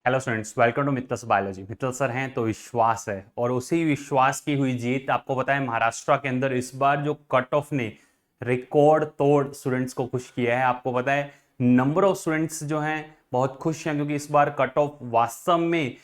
Hello students, welcome to Mittal's biology. Mittal sir हैं तो विश्वास है, और उसी विश्वास की हुई जीत। आपको पता है महाराष्ट्र के अंदर इस बार जो कट ऑफ ने रिकॉर्ड तोड़ स्टूडेंट्स को खुश किया है। आपको पता है नंबर ऑफ स्टूडेंट्स जो हैं बहुत खुश हैं, क्योंकि इस बार कट ऑफ वास्तव में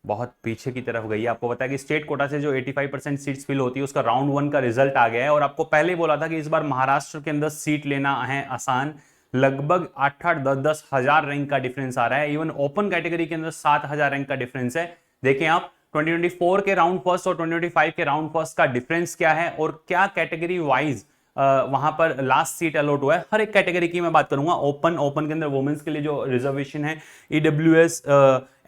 बहुत पीछे की तरफ गई है। आपको पता है कि स्टेट कोटा से जो 85% सीट्स फिल होती है उसका राउंड 1 का रिजल्ट आ गया है, और आपको पहले ही बोला था कि इस बार महाराष्ट्र के अंदर सीट लेना है आसान। लगभग 8-10 हजार रैंक का डिफरेंस आ रहा है। इवन ओपन कैटेगरी के अंदर 7,000 रैंक का डिफरेंस है। देखें आप 2024 के राउंड फर्स्ट और 2025 के राउंड फर्स्ट का डिफरेंस क्या है, और क्या कैटेगरी वाइज वहां पर लास्ट सीट अलॉट हुआ है। हर एक कैटेगरी की मैं बात करूंगा। ओपन के अंदर वुमेन्स के लिए जो रिजर्वेशन है, ईडब्ल्यूएस,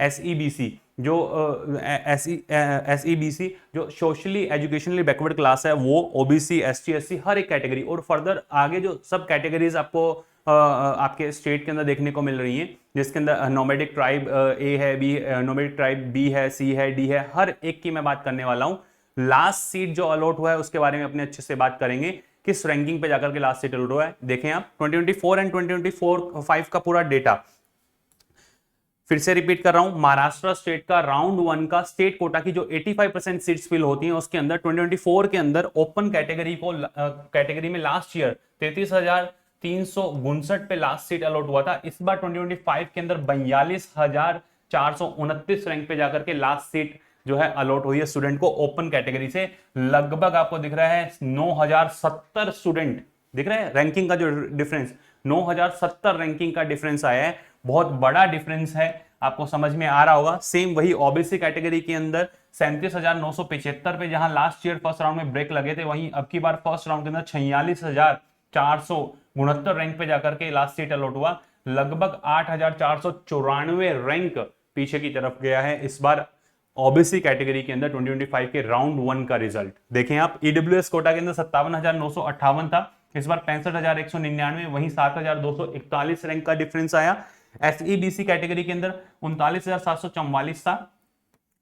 एसईबीसी, जो एसईबीसी जो सोशली एजुकेशनली बैकवर्ड क्लास है, वो ओबीसी, एसटी, एससी, हर एक कैटेगरी, और फर्दर आगे जो सब कैटेगरीज आपको आपके स्टेट के अंदर देखने को मिल रही हैं, जिसके अंदर नोमैडिक ट्राइब ए है, बी, नोमैडिक ट्राइब बी है, सी है, डी है, हर एक की मैं बात करने वाला हूं। लास्ट सीट जो अलॉट हुआ है उसके बारे में अपने अच्छे से बात करेंगे, किस रैंकिंग पे जाकर के लास्ट सीट अलॉट हुआ है। देखें आप 2024 एंड 2024-5 का पूरा डेटा फिर से रिपीट कर रहा हूं। महाराष्ट्र स्टेट का राउंड 1 का स्टेट कोटा की जो 85% सीट्स फिल होती हैं उसके अंदर 2024 के अंदर ओपन कैटेगरी में लास्ट ईयर 33,359 पे लास्ट सीट अलॉट हुआ था। इस बार 2025 के अंदर 42,429 रैंक पे जाकर के लास्ट सीट जो है अलॉट हुई है स्टूडेंट को ओपन कैटेगरी से। लगभग आपको दिख रहा है 9,070 स्टूडेंट, दिख रहा है रैंकिंग का जो डिफरेंस, 9,070 रैंकिंग का डिफरेंस आया है। बहुत बड़ा डिफरेंस है, आपको समझ में आ रहा होगा। सेम वही ओबीसी कैटेगरी के अंदर 37,975 पे जहां लास्ट ईयर फर्स्ट राउंड में ब्रेक लगे थे, वहीं अब की बार फर्स्ट राउंड के अंदर 46,469 रैंक पे जाकर के लास्ट सीट अलॉट हुआ। लगभग 8,494 रैंक पीछे की तरफ गया है इस बार ओबीसी कैटेगरी के अंदर 2025 के राउंड 1 का रिजल्ट। देखें आप ईडब्ल्यूएस कोटा के अंदर 57,958 था, इस बार 65,199, वहीं 7,241 रैंक का डिफरेंस आया। एसईबीसी कैटेगरी के अंदर 39,744 था,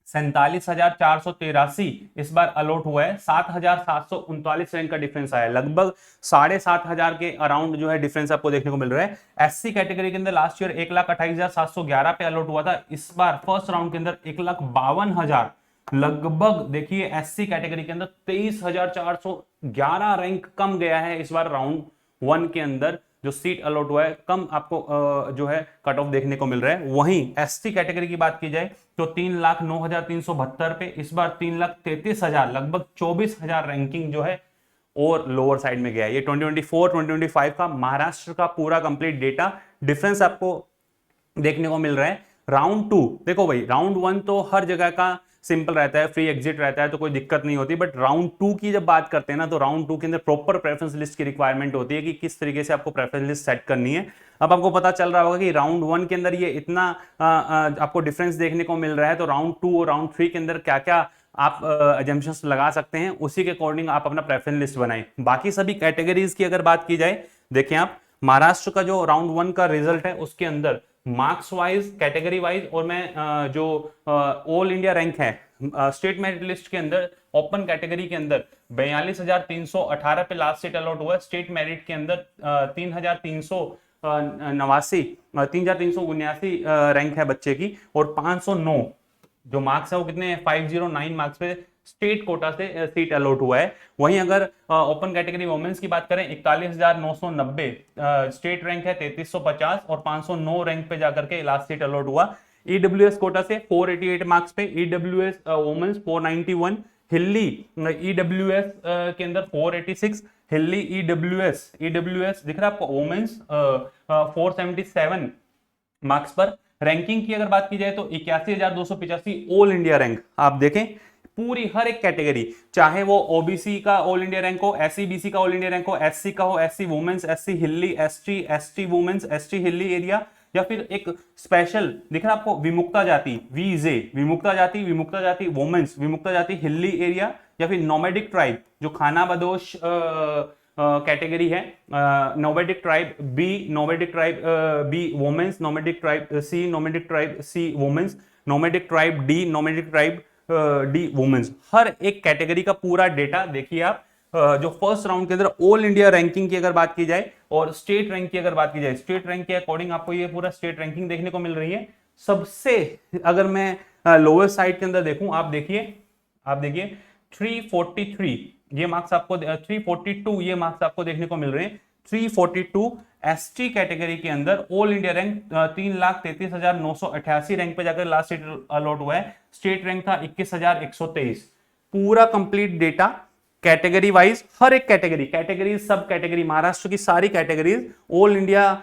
47,483 इस बार अलॉट हुआ है। 7,739 रैंक का डिफरेंस आया, लगभग 7,500 के अराउंड जो है डिफरेंस आपको देखने को मिल रहा है। एससी कैटेगरी के अंदर लास्ट ईयर 1,28,711 पे अलॉट हुआ था, इस बार फर्स्ट राउंड के अंदर 1,52,000। लगभग देखिए एससी कैटेगरी के अंदर 23,411 रैंक कम गया है इस बार राउंड 1 के अंदर। जो सीट अलॉट हुआ है कम आपको जो है कट ऑफ देखने को मिल रहा है। वहीं एसटी कैटेगरी की बात की जाए तो 3,09,372 पे, इस बार 3,33,000, लगभग 24,000 रैंकिंग जो है और लोअर साइड में गया है। ये 2024-2025 का महाराष्ट्र का पूरा कंप्लीट डेटा डिफरेंस आपको देखने को मिल रहा है। राउंड 2 देखो भाई, राउंड 1 तो हर जगह का सिंपल रहता है, फ्री एग्जिट रहता है, तो कोई दिक्कत नहीं होती। बट राउंड 2 की जब बात करते हैं ना, तो राउंड 2 के अंदर प्रॉपर प्रेफरेंस लिस्ट की रिक्वायरमेंट होती है कि किस तरीके से आपको प्रेफरेंस लिस्ट सेट करनी है। अब आपको पता चल रहा होगा कि राउंड 1 के अंदर ये इतना आपको डिफरेंस देखने को मिल रहा है, तो राउंड 2 और राउंड 3 के अंदर क्या क्या आप एजम्पशंस लगा सकते हैं, उसी के अकॉर्डिंग आप अपना प्रेफरेंस लिस्ट बनाएं। बाकी सभी कैटेगरीज की अगर बात की जाए, देखें आप महाराष्ट्र का जो राउंड 1 का रिजल्ट है उसके अंदर मार्क्स वाइज, कैटेगरी वाइज, और मैं जो ऑल इंडिया रैंक है स्टेट मेरिट लिस्ट के अंदर ओपन कैटेगरी के अंदर 42,318 पे लास्ट सीट अलॉट हुआ है। स्टेट मेरिट के अंदर 3,379 रैंक है बच्चे की, और 509 जो मार्क्स है वो कितने 509 मार्क्स पे स्टेट कोटा से सीट अलॉट हुआ है। वहीं अगर ओपन कैटेगरी वुमेन्स की बात करें 41,990 स्टेट रैंक है 3350, और 509 रैंक पे जाकर के लास्ट सीट अलॉट हुआ। ईडब्ल्यूएस कोटा से 488 मार्क्स पे ईडब्ल्यूएस वुमेन्स 491, हिल्ली ईडब्ल्यूएस के अंदर 486, हिल्ली ईडब्ल्यूएस दिख रहा है आपको वुमेन्स 477 मार्क्स पर। रैंकिंग की अगर बात की जाए तो 81,285 ऑल इंडिया रैंक। आप देखें पूरी हर एक कैटेगरी, चाहे वो ओबीसी का ऑल इंडिया रैंक हो, एससीबीसी का ऑल इंडिया रैंक हो, एससी का हो, SC womens, SC hilly, ST womens, ST hilly area, या फिर एक स्पेशल दिख रहा है आपको विमुक्ता जाति वीजे, विमुक्ता जाति वुमेन्स, विमुक्ता जाति हिल्ली एरिया, या फिर नोमैडिक ट्राइब जो खाना बदोश कैटेगरी है, nomadic tribe B women's, nomadic tribe C women's, nomadic tribe D women's. हर एक कैटेगरी का पूरा डेटा देखिए आप। जो फर्स्ट राउंड के अंदर ऑल इंडिया रैंकिंग की अगर बात की जाए और स्टेट रैंक की अगर बात की जाए, स्टेट रैंक के अकॉर्डिंग आपको ये पूरा स्टेट रैंकिंग देखने को मिल रही है। सबसे अगर मैं लोवेस्ट साइड के अंदर देखूं, आप देखिए 343 ये मार्क्स आपको 342 ये मार्क्स आपको देखने को मिल रहे हैं। 342 एसटी कैटेगरी के अंदर ऑल इंडिया रैंक 3,33,988 रैंक पे जाकर लास्ट सीट अलॉट हुआ है। स्टेट रैंक था 21,123। पूरा कंप्लीट डेटा कैटेगरी वाइज, हर एक कैटेगरी सब कैटेगरी, महाराष्ट्र की सारी कैटेगरीज, ऑल इंडिया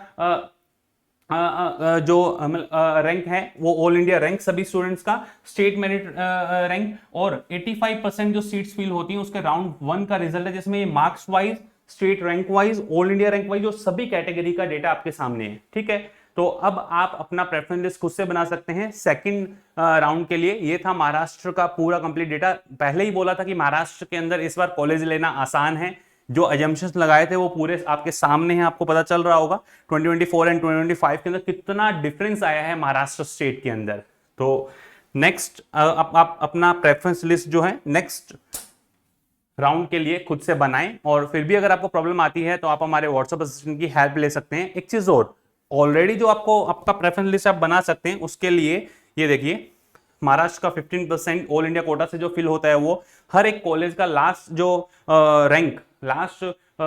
जो रैंक है वो ऑल इंडिया रैंक सभी स्टूडेंट्स का, स्टेट मेरिट रैंक और 85% जो सीट्स फिल होती हैं उसके राउंड 1 का रिजल्ट है, जिसमें ये marks wise, state rank wise, all India rank wise जो सभी कैटेगरी का डेटा आपके सामने है। ठीक है, तो अब आप अपना प्रेफरेंस लिस्ट खुद से बना सकते हैं सेकंड राउंड के लिए। ये था महाराष्ट्र का पूरा कंप्लीट डेटा। पहले ही बोला था कि महाराष्ट्र के अंदर इस बार कॉलेज लेना आसान है, जो अजम्पशंस लगाए थे वो पूरे आपके सामने हैं, आपको पता चल रहा होगा 2024 एंड 2025 के अंदर कितना डिफरेंस आया है महाराष्ट्र स्टेट के अंदर। तो नेक्स्ट आप अपना प्रेफरेंस लिस्ट जो है नेक्स्ट राउंड के लिए खुद से बनाएं, और फिर भी अगर आपको प्रॉब्लम आती है तो आप हमारे व्हाट्सएप असिस्टेंट की हेल्प ले सकते हैं। एक चीज और, ऑलरेडी जो आपको आपका प्रेफरेंस लिस्ट आप बना सकते हैं, उसके लिए ये देखिए महाराष्ट्र का 15% ऑल इंडिया कोटा से जो फिल होता है वो हर एक कॉलेज का लास्ट जो रैंक, लास्ट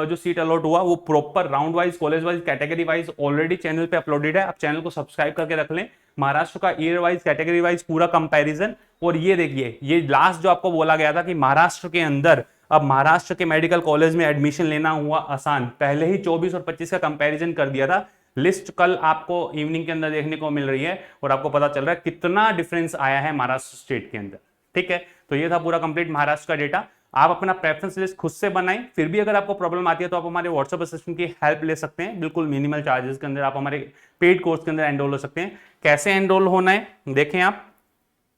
जो सीट अलॉट हुआ वो proper round wise, college wise, category wise already channel पे अपलोडेड है। आप चैनल को सब्सक्राइब करके रख लें। महाराष्ट्र का ईयर वाइज, कैटेगरी वाइज पूरा कंपैरिजन। और ये देखिए, ये लास्ट जो आपको बोला गया था कि महाराष्ट्र के अंदर अब महाराष्ट्र के मेडिकल कॉलेज में एडमिशन लेना हुआ आसान, पहले ही 24 और 25 का कंपैरिजन कर दिया था। लिस्ट कल आपको इवनिंग के अंदर देखने को मिल रही है और आपको पता चल रहा है कितना डिफरेंस आया है महाराष्ट्र स्टेट के अंदर। ठीक है, तो ये था पूरा कंप्लीट महाराष्ट्र का डेटा। आप अपना प्रेफरेंस लिस्ट खुद से बनाएं, फिर भी अगर आपको प्रॉब्लम आती है तो आप हमारे व्हाट्सएप असिस्टेंट की हेल्प ले सकते हैं, बिल्कुल मिनिमल चार्जेस के अंदर। आप हमारे पेड कोर्स के अंदर एनरोल हो सकते हैं। कैसे एनरोल होना है देखें,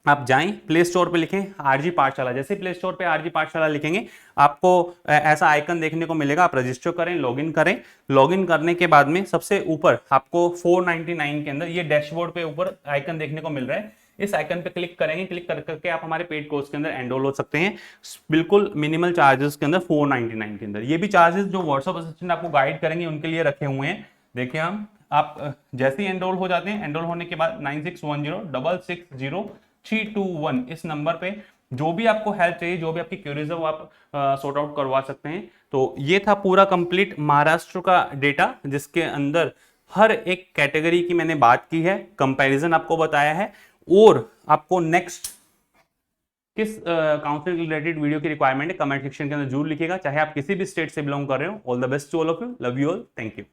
आप जाएं प्ले स्टोर पे लिखें आरजी पाठशाला। जैसे प्ले स्टोर पे आरजी पाठशाला लिखेंगे आपको ऐसा आइकन देखने को मिलेगा। आप रजिस्टर करें, लॉगिन करें। लॉगिन करने के बाद में सबसे ऊपर आपको 499 के अंदर ये डैशबोर्ड पे ऊपर आइकन देखने को मिल रहा है। इस आइकन पे क्लिक करेंगे, क्लिक करके आप हमारे पेड कोर्स के अंदर एनरोल हो सकते हैं, बिल्कुल मिनिमल चार्जेस के अंदर, 499 के अंदर। ये भी चार्जेस जो व्हाट्सएप असिस्टेंट आपको गाइड करेंगे उनके लिए रखे हुए हैं। देखिए आप जैसे ही एनरोल हो जाते हैं, एनरोल होने के बाद 9610660321 इस नंबर पे जो भी आपको हेल्प चाहिए, जो भी आपकी क्वेरीज है वो आप सॉर्ट आउट करवा सकते हैं। तो ये था पूरा कंप्लीट महाराष्ट्र का डेटा, जिसके अंदर हर एक कैटेगरी की मैंने बात की है, कंपैरिजन आपको बताया है। और आपको नेक्स्ट किस काउंसलिंग रिलेटेड वीडियो की रिक्वायरमेंट है कमेंट सेक्शन के अंदर जरूर लिखिएगा, चाहे आप किसी भी स्टेट से बिलोंग कर रहे हो। All the best to all of you, love you all, thank you.